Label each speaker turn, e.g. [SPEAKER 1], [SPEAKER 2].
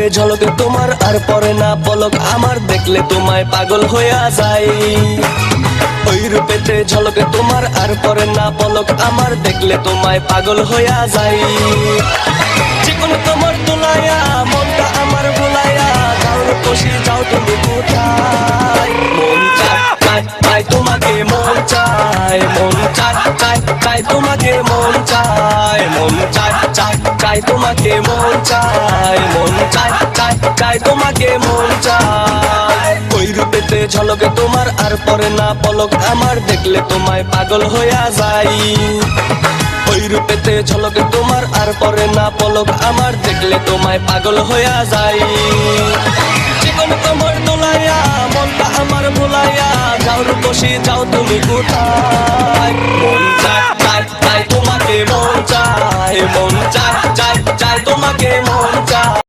[SPEAKER 1] ঝলকে তোমার আর পরে না পলক আমার, দেখলে তোমায় পাগল হইয়া যাই। ওই রূপেতে ঝলকে তোমার আর পরে না পলক আমার, দেখলে তোমায় পাগল হইয়া যাই। যেকোনো তোমার তোলায়া মনটা আমার ভুলাইয়া, যাও রূপসী যাও তুমি কোথায়। মন চায় চায় তোমাকে, মন চায়, মন চায় চায় চায় তোমাকে, মন চায়, মন চায় চায় চায় তোমাকে, মন চায়, মন চায় চায় চায় তোমাকে, মন চায়। ওই রূপেতে ঝলকে তোমার আর পরে না পলক আমার, দেখলে তোমায় পাগল হইয়া যাই। ওই রূপেতে ঝলকে তোমার আর পরে না পলক আমার, দেখলে তোমায় পাগল হইয়া যাই। যেকোনো তোমার তোলাইয়া মনটা আমার ভুলাইয়া, যাও রূপসী যাও তুমি কোথায়।